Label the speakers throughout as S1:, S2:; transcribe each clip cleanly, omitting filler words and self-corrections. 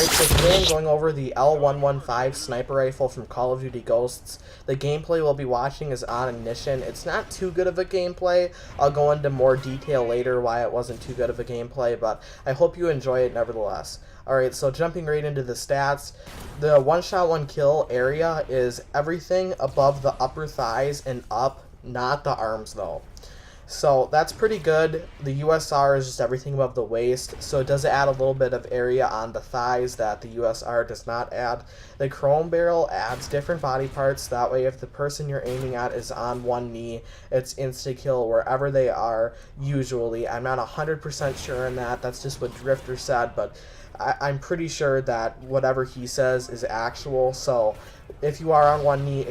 S1: Alright, so today I'm going over the L115 sniper rifle from Call of Duty Ghosts. The gameplay we'll be watching is on ignition. It's not too good of a gameplay. I'll go into more detail later why it wasn't too good of a gameplay, but I hope you enjoy it nevertheless. Alright, so jumping right into the stats, the one shot one kill area is everything above the upper thighs and up, not the arms though. So that's pretty good. The USR is just everything above the waist, so it does add a little bit of area on the thighs that the USR does not add. The chrome barrel adds different body parts, that way if the person you're aiming at is on one knee, it's insta-kill wherever they are, usually. I'm not 100% sure on that, that's just what Drifter said, but I'm pretty sure that whatever he says is actual, so if you are on one knee,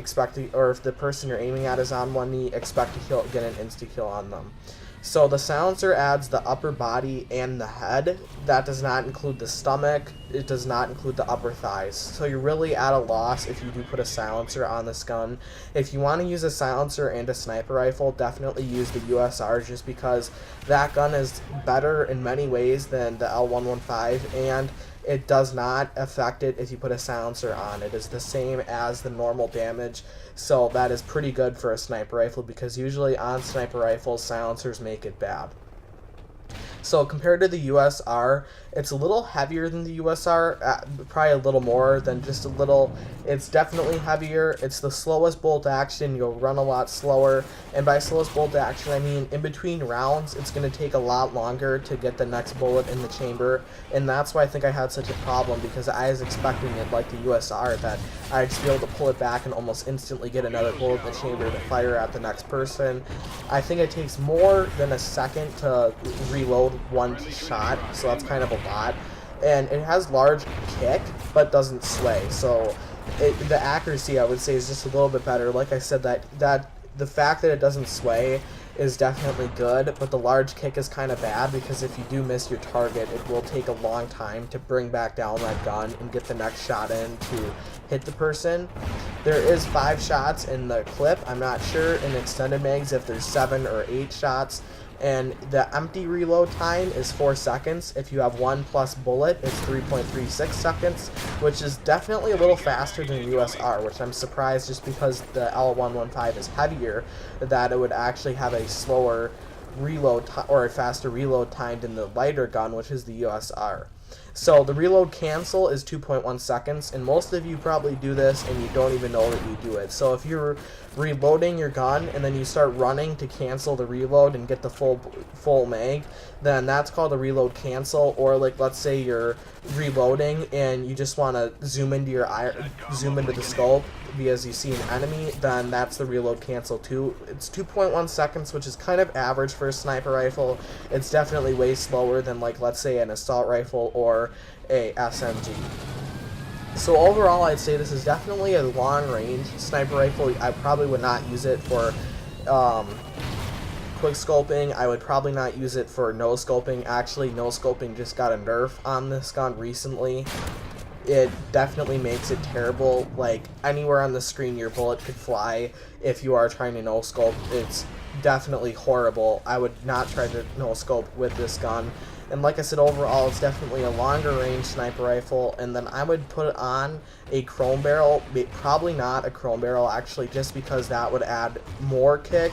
S1: or if the person you're aiming at is on one knee, expect to get an insta-kill on them. So the silencer adds the upper body and the head. That does not include the stomach. It does not include the upper thighs. So you're really at a loss if you do put a silencer on this gun. If you want to use a silencer and a sniper rifle, definitely use the USR just because that gun is better in many ways than the L115, and it does not affect it if you put a silencer on. It is the same as the normal damage, so that is pretty good for a sniper rifle because usually on sniper rifles, silencers make it bad. So compared to the USR, it's a little heavier than the USR, probably a little more than just a little. It's definitely heavier. It's the slowest bolt action. You'll run a lot slower, and by slowest bolt action I mean in between rounds it's going to take a lot longer to get the next bullet in the chamber, and that's why I think I had such a problem, because I was expecting it like the USR that I'd just be able to pull it back and almost instantly get another bullet in the chamber to fire at the next person. I think it takes more than a second to reload one shot, so that's kind of a lot, and it has large kick but doesn't sway, so the accuracy I would say is just a little bit better. Like I said, that the fact that it doesn't sway is definitely good, but the large kick is kind of bad because if you do miss your target, it will take a long time to bring back down that gun and get the next shot in to hit the person. There is 5 shots in the clip. I'm not sure in extended mags if there's 7 or 8 shots, and the empty reload time is 4 seconds. If you have 1 plus bullet, it's 3.36 seconds, which is definitely a little faster than USR, which I'm surprised just because the L115 is heavier, that it would actually have a slower reload or a faster reload time than the lighter gun, which is the USR. So the reload cancel is 2.1 seconds, and most of you probably do this and you don't even know that you do it. So if you're reloading your gun and then you start running to cancel the reload and get the full mag, then that's called a reload cancel. Or like, let's say you're reloading and you just want to zoom into the scope because you see an enemy, then that's the reload cancel too. It's 2.1 seconds, which is kind of average for a sniper rifle. It's definitely way slower than, like, let's say an assault rifle or a SMG. So overall, I'd say this is definitely a long-range sniper rifle. I probably would not use it for quick scoping. I would probably not use it for no scoping. Actually, no scoping just got a nerf on this gun recently. It definitely makes it terrible. Like, anywhere on the screen your bullet could fly if you are trying to no scope. It's definitely horrible. I would not try to no scope with this gun. And like I said, overall, it's definitely a longer range sniper rifle. And then I would put on a chrome barrel, probably not a chrome barrel actually, just because that would add more kick,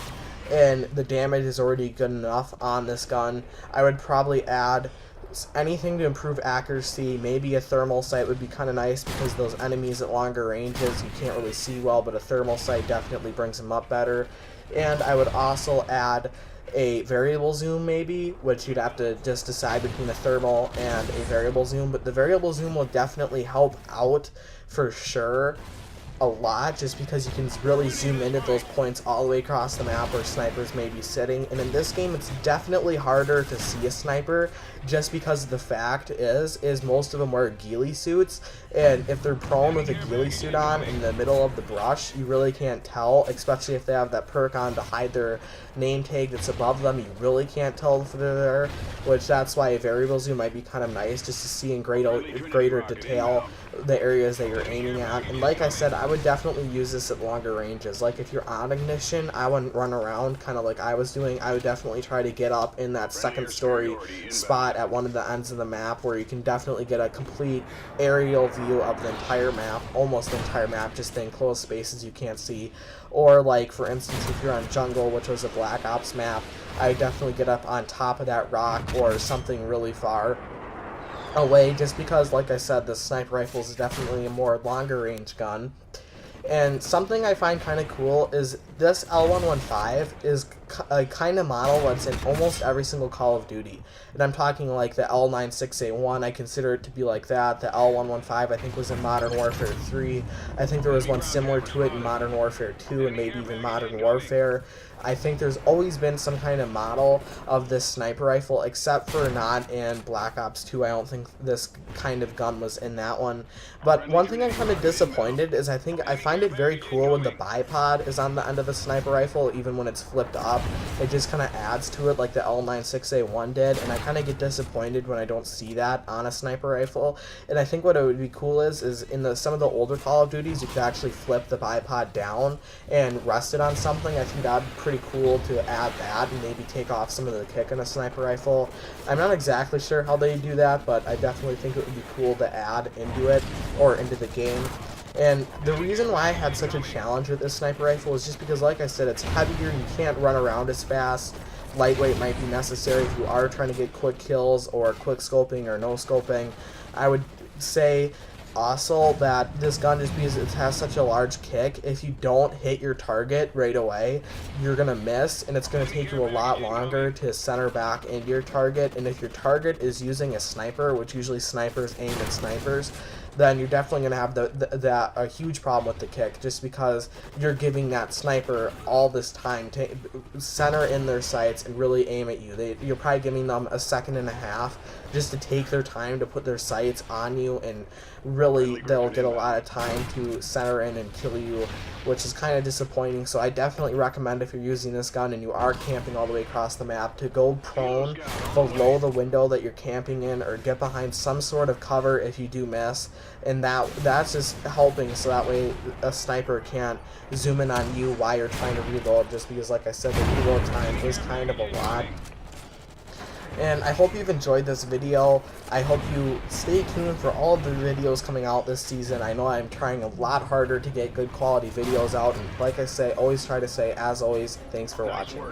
S1: and the damage is already good enough on this gun. I would probably add anything to improve accuracy. Maybe a thermal sight would be kind of nice because those enemies at longer ranges you can't really see well, but a thermal sight definitely brings them up better. And I would also add a variable zoom maybe, which you'd have to just decide between a thermal and a variable zoom, but the variable zoom will definitely help out for sure a lot, just because you can really zoom in at those points all the way across the map where snipers may be sitting. And in this game, it's definitely harder to see a sniper, just because the fact is most of them wear ghillie suits, and if they're prone with a ghillie suit on in the middle of the brush, you really can't tell, especially if they have that perk on to hide their name tag that's above them. You really can't tell if they're there, which that's why a variable zoom might be kind of nice, just to see in greater detail the areas that you're aiming at. And like I said, I would definitely use this at longer ranges. Like if you're on ignition, I wouldn't run around kind of like I was doing. I would definitely try to get up in that second story spot at one of the ends of the map where you can definitely get a complete aerial view of the entire map, almost the entire map, just in closed spaces you can't see. Or like for instance, if you're on jungle, which was a Black Ops map, I definitely get up on top of that rock or something really far away, just because, like I said, the sniper rifle is definitely a more longer range gun. And something I find kind of cool is this L115 is a kind of model that's in almost every single Call of Duty. And I'm talking like the L96A1, I consider it to be like that. The L115 I think was in Modern Warfare 3. I think there was one similar to it in Modern Warfare 2 and maybe even Modern Warfare. I think there's always been some kind of model of this sniper rifle, except for not in Black Ops 2. I don't think this kind of gun was in that one. But one thing I'm kind of disappointed is I find it very cool when the bipod is on the end of the sniper rifle, even when it's flipped up. It just kind of adds to it like the L96A1 did, and I kind of get disappointed when I don't see that on a sniper rifle. And I think what it would be cool is in some of the older Call of Duties, you could actually flip the bipod down and rest it on something. I think that would be pretty cool to add that and maybe take off some of the kick in a sniper rifle. I'm not exactly sure how they do that, but I definitely think it would be cool to add into it or into the game. And the reason why I had such a challenge with this sniper rifle is just because, like I said, it's heavier, you can't run around as fast. Lightweight might be necessary if you are trying to get quick kills or quick scoping or no scoping. I would say also that this gun, just because it has such a large kick, if you don't hit your target right away, you're gonna miss, and it's gonna take you a lot longer to center back into your target. And if your target is using a sniper, which usually snipers aim at snipers, then you're definitely going to have a huge problem with the kick, just because you're giving that sniper all this time to center in their sights and really aim at you. You're probably giving them a second and a half just to take their time to put their sights on you, and really they'll get a lot of time to center in and kill you, which is kind of disappointing. So I definitely recommend, if you're using this gun and you are camping all the way across the map, to go prone below the window that you're camping in, or get behind some sort of cover if you do miss. And that's just helping, so that way a sniper can't zoom in on you while you're trying to reload, just because, like I said, the reload time is kind of a lot. And I hope you've enjoyed this video. I hope you stay tuned for all of the videos coming out this season. I know I'm trying a lot harder to get good quality videos out, and like I say, always try to say, as always, thanks for watching.